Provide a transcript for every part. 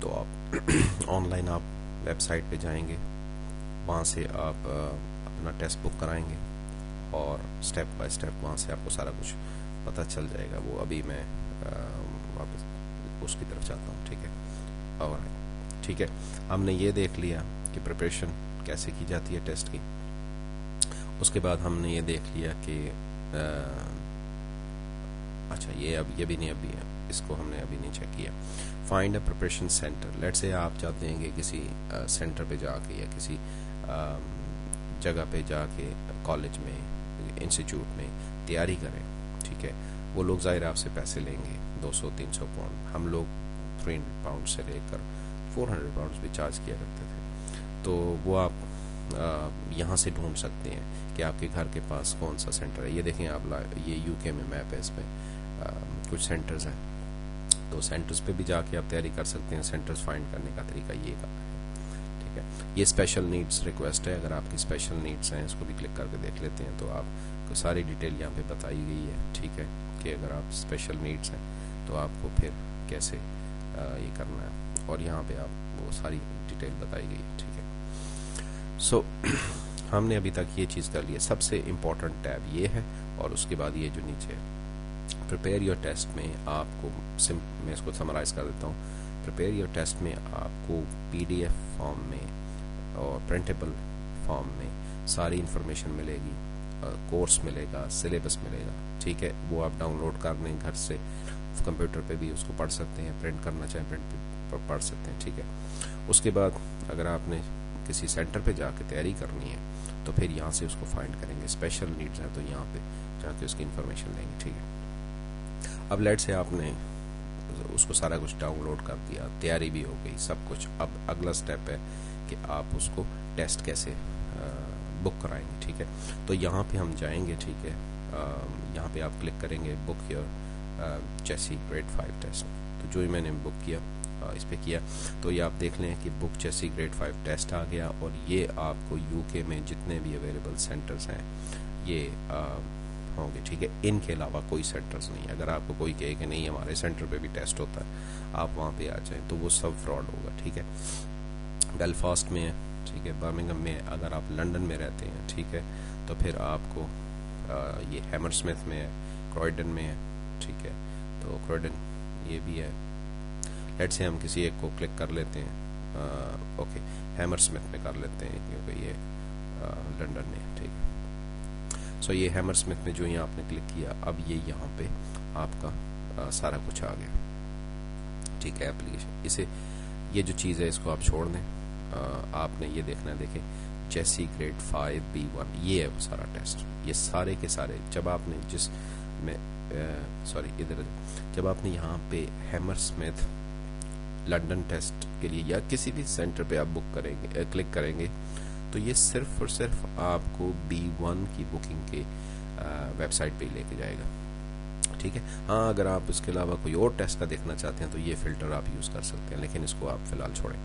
تو آپ on line آپ ویب سائٹ پہ جائیں گے, وہاں سے آپ اپنا ٹیسٹ بک کرائیں گے, اور سٹیپ بائی سٹیپ وہاں سے آپ کو سارا کچھ پتہ چل جائے گا. وہ ابھی میں واپس اس کی طرف جاتا ہوں, ٹھیک ہے. اور ٹھیک ہے, ہم نے یہ دیکھ لیا کہ پریپریشن کیسے کی جاتی ہے ٹیسٹ کی. اس کے بعد ہم نے یہ دیکھ لیا کہ اچھا یہ بھی نہیں, ابھی ہے, اس کو ہم نے ابھی نہیں چیک کیا. Find a preparation centre. Late سے آپ چاہتے ہیں کہ کسی سینٹر پہ جا کے یا کسی جگہ پہ جا کے کالج میں, انسٹیٹیوٹ میں تیاری کریں, ٹھیک ہے. وہ لوگ ظاہر آپ سے پیسے لیں گے, 200-300 پاؤنڈ. ہم لوگ 300 پاؤنڈ سے لے کر 400 پاؤنڈ بھی چارج کیا کرتے تھے. تو وہ آپ یہاں سے ڈھونڈ سکتے ہیں کہ آپ کے گھر کے پاس کون سا سینٹر ہے. یہ دیکھیں آپ, یہ یو کے میں میپ ہے, اس میں کچھ سینٹرز ہیں, تو سینٹرز پہ بھی جا کے آپ تیاری کر سکتے ہیں. سینٹرز فائنڈ کرنے کا طریقہ یہ ہے, ٹھیک ہے. یہ اسپیشل نیڈس ریکویسٹ ہے. اگر آپ کی اسپیشل نیڈس ہیں, اس کو بھی کلک کر کے دیکھ لیتے ہیں, تو آپ کو ساری ڈیٹیل یہاں پہ بتائی گئی ہے, ٹھیک ہے, کہ اگر آپ اسپیشل نیڈس ہیں تو آپ کو پھر کیسے یہ کرنا ہے, اور یہاں پہ آپ وہ ساری ڈیٹیل بتائی گئی ہے, ٹھیک ہے. سو ہم نے ابھی تک یہ چیز کر لی ہے. سب سے امپورٹنٹ ٹیب یہ ہے, اور اس کے بعد یہ جو نیچے پریپیئر یور ٹیسٹ میں آپ کو میں اس کو سمرائز کر دیتا ہوں. پریپیئر یور ٹیسٹ میں آپ کو PDF فارم میں اور پرنٹیبل فارم میں ساری انفارمیشن ملے گی, کورس ملے گا, سلیبس ملے گا, ٹھیک ہے. وہ آپ ڈاؤن لوڈ کر لیں گھر سے, کمپیوٹر پہ بھی اس کو پڑھ سکتے ہیں, پرنٹ کرنا چاہیں پرنٹ پہ پڑھ سکتے ہیں, ٹھیک ہے. اس کے بعد اگر آپ نے کسی سینٹر پہ جا کے تیاری کرنی ہے تو پھر یہاں سے اس کو فائنڈ کریں گے. اسپیشل نیڈز ہیں تو یہاں پہ جا کے اس کی انفارمیشن لیں گے, ٹھیک ہے. اب لیٹ سے آپ نے اس کو سارا کچھ ڈاؤن لوڈ کر دیا, تیاری بھی ہو گئی, سب کچھ. اب اگلا سٹیپ ہے کہ آپ اس کو ٹیسٹ کیسے بک کرائیں گے, ٹھیک ہے. تو یہاں پہ ہم جائیں گے, ٹھیک ہے. یہاں پہ آپ کلک کریں گے بک یور چیسی گریڈ 5 ٹیسٹ. تو جو ہی میں نے بک کیا, اس پہ کیا, تو یہ آپ دیکھ لیں کہ بک چیسی گریڈ 5 ٹیسٹ آ گیا. اور یہ آپ کو یو کے میں جتنے بھی اویلیبل سینٹرز ہیں یہ ہوں گے, ٹھیک ہے. ان کے علاوہ کوئی سینٹرز نہیں. اگر آپ کو کوئی کہے کہ نہیں ہمارے سینٹر پہ بھی ٹیسٹ ہوتا ہے, آپ وہاں پہ آ جائیں, تو وہ سب فراڈ ہوگا, ٹھیک ہے. بیلفاسٹ میں ہے, ٹھیک ہے, برمنگھم میں. اگر آپ لنڈن میں رہتے ہیں, ٹھیک ہے, تو پھر آپ کو یہ ہیمر سمتھ میں ہے, کرائڈن میں ہے, ٹھیک ہے. تو کرائڈن یہ بھی ہے. لیٹ سے ہم کسی ایک کو کلک کر لیتے ہیں, اوکے, ہیمر سمتھ میں کر لیتے ہیں کیونکہ یہ لنڈن میں ہے, ٹھیک ہے. سو یہ ہیمر سمتھ میں جو ہی آپ نے کلک کیا, اب یہ یہاں پہ آپ کا سارا کچھ آ گیا, ٹھیک ہے. ایپلیکیشن اسے یہ جو چیز ہے اس کو آپ چھوڑ دیں. آپ نے یہ دیکھنا ہے, دیکھیں چیسی گریڈ 5B1, یہ ہے وہ سارا ٹیسٹ. یہ سارے کے سارے جب آپ نے جس میں ادھر جب آپ نے یہاں پہ ہیمر سمتھ لنڈن ٹیسٹ کے لیے یا کسی بھی سینٹر پہ آپ بک کریں گے, کلک کریں گے, تو یہ صرف اور صرف آپ کو B1 کی بکنگ کے ویب سائٹ پہ ہی لے کے جائے گا, ٹھیک ہے. ہاں اگر آپ اس کے علاوہ کوئی اور ٹیسٹ کا دیکھنا چاہتے ہیں تو یہ فلٹر آپ یوز کر سکتے ہیں, لیکن اس کو آپ فی الحال چھوڑیں.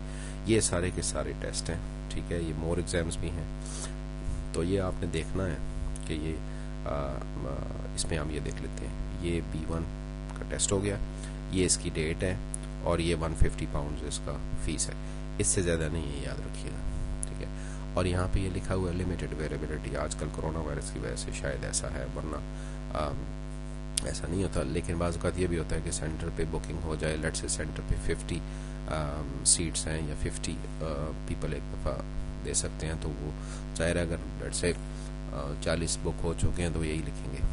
یہ سارے کے سارے ٹیسٹ ہیں, ٹھیک ہے. یہ مور ایگزامز بھی ہیں, تو یہ آپ نے دیکھنا ہے کہ یہ اس میں ہم یہ دیکھ لیتے ہیں. یہ B1 کا ٹیسٹ ہو گیا, یہ اس کی ڈیٹ ہے, اور یہ 150 پاؤنڈز اس کا فیس ہے. اس سے زیادہ نہیں ہے, یاد رکھیے گا, ٹھیک ہے. اور یہاں پہ یہ لکھا ہوا ہے لمیٹڈ اویلیبلٹی. آج کل کرونا وائرس کی وجہ سے شاید ایسا ہے, ورنہ ایسا نہیں ہوتا. لیکن بعض اوقات یہ بھی ہوتا ہے کہ سینٹر پہ بکنگ ہو جائے, لیٹ سے سینٹر پہ 50 سیٹس ہیں یا 50 پیپل ایک دفعہ دے سکتے ہیں, تو وہ ظاہر ہے اگر لیٹ سے 40 بک ہو چکے ہیں تو یہی لکھیں گے.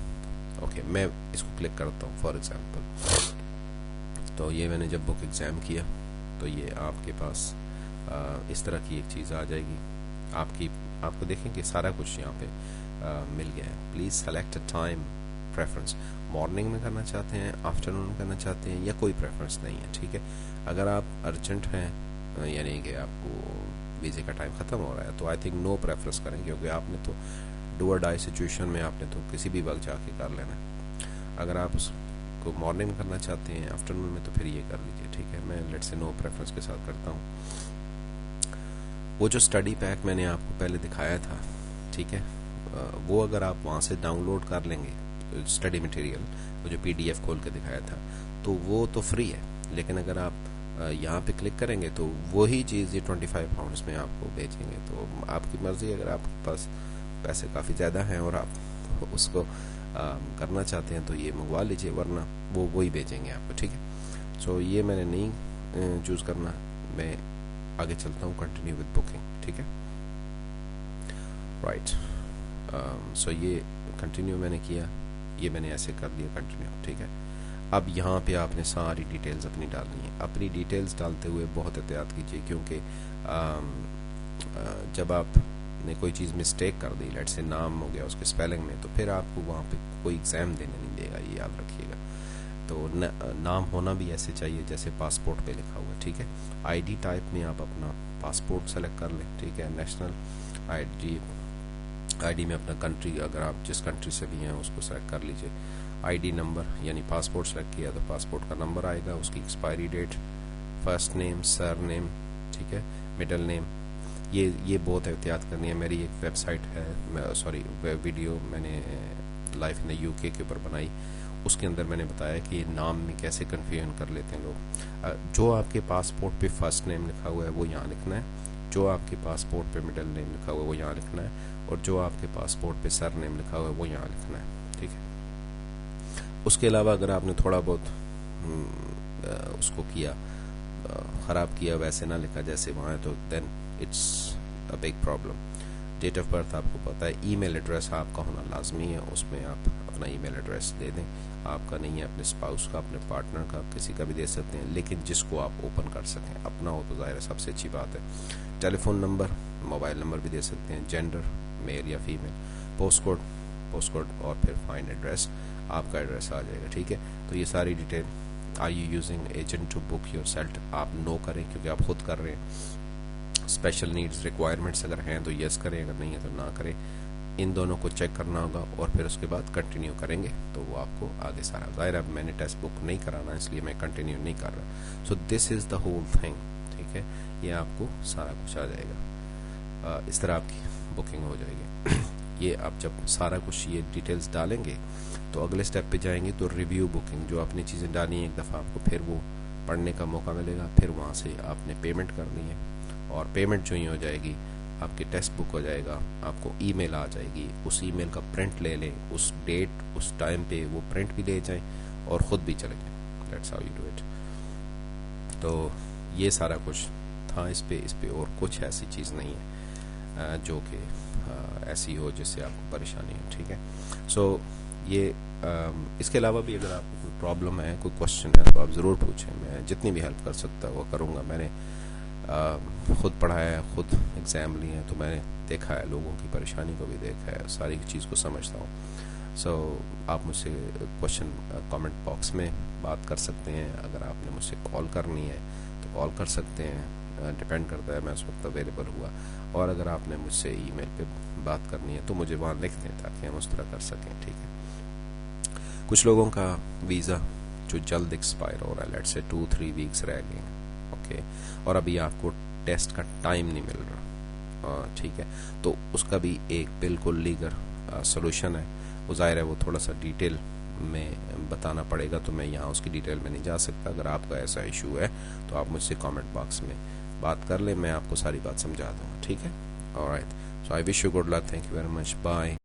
اوکے, میں اس کو کلک کرتا ہوں فار ایگزامپل. تو یہ میں نے جب بک ایگزام کیا تو یہ آپ کے پاس اس طرح کی ایک چیز آ جائے گی. آپ کو دیکھیں کہ سارا کچھ یہاں پہ مل گیا ہے. Please select a time preference. Morning میں کرنا چاہتے ہیں, آفٹرنون میں کرنا چاہتے ہیں, یا کوئی پریفرنس نہیں ہے, ٹھیک ہے. اگر آپ ارجنٹ ہیں, یعنی کہ آپ کو ویزے کا ٹائم ختم ہو رہا ہے, تو آئی تھنک نو پریفرنس کریں, کیونکہ آپ نے تو ڈو اور ڈائی سچویشن میں آپ نے تو کسی بھی وقت جا کے کر لینا ہے. اگر آپ اس کو مارننگ میں کرنا چاہتے ہیں, آفٹرنون میں, تو پھر یہ کر لیجیے, ٹھیک ہے. میں لیٹ سے نو پریفرنس کے ساتھ کرتا ہوں. وہ جو اسٹڈی پیک میں نے آپ کو پہلے دکھایا تھا, ٹھیک ہے, وہ اگر آپ وہاں سے ڈاؤن لوڈ کر لیں گے اسٹڈی مٹیریل, وہ جو PDF کھول کے دکھایا تھا, تو وہ تو فری ہے. لیکن اگر آپ یہاں پہ کلک کریں گے تو وہی چیز یہ 25 پاؤنڈس میں آپ کو بیچیں گے. تو آپ کی مرضی, اگر آپ کے پاس پیسے کافی زیادہ ہیں اور آپ اس کو کرنا چاہتے ہیں تو یہ منگوا لیجئے, ورنہ وہ وہی بیچیں گے آپ کو. ٹھیک ہے, سو یہ میں نے نہیں چوز کرنا, میں آگے چلتا ہوں. Continue with booking. ٹھیک ہے, رائٹ. سو یہ کنٹینیو میں نے کیا, یہ میں نے ایسے کر دیا کنٹینیو. ٹھیک ہے, اب یہاں پہ آپ نے ساری ڈیٹیلز اپنی ڈالنی ہے. اپنی ڈیٹیلز ڈالتے ہوئے بہت احتیاط کیجیے, کیونکہ جب آپ نے کوئی چیز مسٹیک کر دی, لیٹ سے نام ہو گیا اس کے اسپیلنگ میں, تو پھر آپ کو وہاں پہ کوئی ایگزام دینے نہیں دے گا, یہ یاد رکھیے گا. تو نام ہونا بھی ایسے چاہیے جیسے پاسپورٹ پہ لکھا ہوا. ٹھیک ہے, آئی ڈی ٹائپ میں آپ اپنا پاسپورٹ سلیکٹ کر لیں. ٹھیک ہے, نیشنل آئی ڈی میں اپنا کنٹری, اگر آپ جس کنٹری سے بھی ہیں اس کو سلیکٹ کر لیجئے. آئی ڈی نمبر, یعنی پاسپورٹ سلیکٹ کیا تو پاسپورٹ کا نمبر آئے گا, اس کی ایکسپائری ڈیٹ, فرسٹ نیم, سر نیم, ٹھیک ہے, مڈل نیم. یہ بہت احتیاط کرنی ہے. میری ایک ویب سائٹ ہے, ویڈیو میں نے لائف ان یو کے اوپر بنائی, اس کے اندر میں نے بتایا کہ نام میں کیسے کنفیوژن کر لیتے ہیں لوگ. جو آپ کے پاسپورٹ پہ فرسٹ نیم لکھا ہوا ہے وہ یہاں لکھنا ہے, جو آپ کے پاسپورٹ پہ مڈل نیم لکھا ہوا ہے وہ یہاں لکھنا ہے, اور جو آپ کے پاسپورٹ پہ سر نیم لکھا ہوا ہے وہ یہاں لکھنا ہے. ٹھیک ہے, اس کے علاوہ اگر آپ نے تھوڑا بہت اس کو کیا, خراب کیا, ویسے نہ لکھا جیسے وہاں ہے, تو then it's a big problem. Date of birth آپ کو پتا ہے, ای میل ایڈریس آپ کا ہونا لازمی ہے, اس میں آپ اپنا ای میل ایڈریس دے دیں. آپ کا نہیں ہے, اپنے اسپاؤس کا, اپنے پارٹنر کا, کسی کا بھی دے سکتے ہیں, لیکن جس کو آپ اوپن کر سکیں. اپنا ہو تو ظاہر ہے سب سے اچھی بات ہے. ٹیلی فون نمبر, موبائل نمبر بھی دے سکتے ہیں, جینڈر میل یا فیمیل, پوسٹ کوڈ اور پھر فائن ایڈریس, آپ کا ایڈریس آ جائے گا. ٹھیک ہے, تو یہ ساری detail. Are you using agent to book yourself, آپ نو کریں کیونکہ آپ خود کر رہے ہیں. اسپیشل نیڈز ریکوائرمنٹس اگر ہیں تو یس کریں, اگر نہیں ہے تو نہ کریں. ان دونوں کو چیک کرنا ہوگا اور پھر اس کے بعد کنٹینیو کریں گے تو وہ آپ کو آگے سارا. ظاہر اب میں نے ٹیسٹ بک نہیں کرانا اس لیے میں کنٹینیو نہیں کر رہا. سو دس از دا ہول تھنگ. ٹھیک ہے, یہ آپ کو سارا کچھ آ جائے گا, اس طرح آپ کی بکنگ ہو جائے گی. یہ آپ جب سارا کچھ یہ ڈیٹیلز ڈالیں گے تو اگلے سٹیپ پہ جائیں گے تو ریویو بکنگ, جو اپنی چیزیں ڈالی ہیں ایک دفعہ آپ کو پھر وہ پڑھنے کا موقع ملے گا, پھر وہاں سے آپ نے پیمنٹ کرنی ہے, اور پیمنٹ جو ہی ہو جائے گی آپ کے ٹیسٹ بک ہو جائے گا, آپ کو ای میل آ جائے گی, اس ای میل کا پرنٹ لے لیں, اس ڈیٹ اس ٹائم پہ وہ پرنٹ بھی لے جائیں اور خود بھی چلے جائیں. That's how you do it. تو یہ سارا کچھ تھا اس پہ اور کچھ ایسی چیز نہیں ہے جو کہ ایسی ہو جس سے آپ کو پریشانی ہو. ٹھیک ہے, سو یہ اس کے علاوہ بھی اگر آپ کو کوئی پرابلم ہے, کوئی کوشچن ہے تو آپ ضرور پوچھیں, میں جتنی بھی ہیلپ کر سکتا وہ کروں گا. میں نے خود پڑھایا ہے, خود ایگزام لیے ہیں, تو میں نے دیکھا ہے, لوگوں کی پریشانی کو بھی دیکھا ہے, ساری چیز کو سمجھتا ہوں. سو آپ مجھ سے کوشچن کامنٹ باکس میں بات کر سکتے ہیں. اگر آپ نے مجھ سے کال کرنی ہے تو کال کر سکتے ہیں, ڈپینڈ کرتا ہے میں اس وقت اویلیبل ہوا. اور اگر آپ نے مجھ سے ای میل پہ بات کرنی ہے تو مجھے وہاں لکھ دیں تاکہ ہم اس طرح کر سکیں. ٹھیک ہے, کچھ لوگوں کا ویزا جو جلد ایکسپائر ہو رہا ہے, لیٹ سے 2-3 ویکس رہ گئے, اوکے, اور ابھی آپ کو ٹیسٹ کا ٹائم نہیں مل رہا. ٹھیک ہے, تو اس کا بھی ایک بالکل لیگل سولوشن ہے. وہ ظاہر ہے وہ تھوڑا سا ڈیٹیل میں بتانا پڑے گا, تو میں یہاں اس کی ڈیٹیل میں نہیں جا سکتا. اگر آپ کا ایسا ایشو ہے تو آپ مجھ سے کامنٹ باکس میں بات کر لیں, میں آپ کو ساری بات سمجھا دوں گا. ٹھیک ہے, alright. So I wish you good luck. Thank you very much. Bye.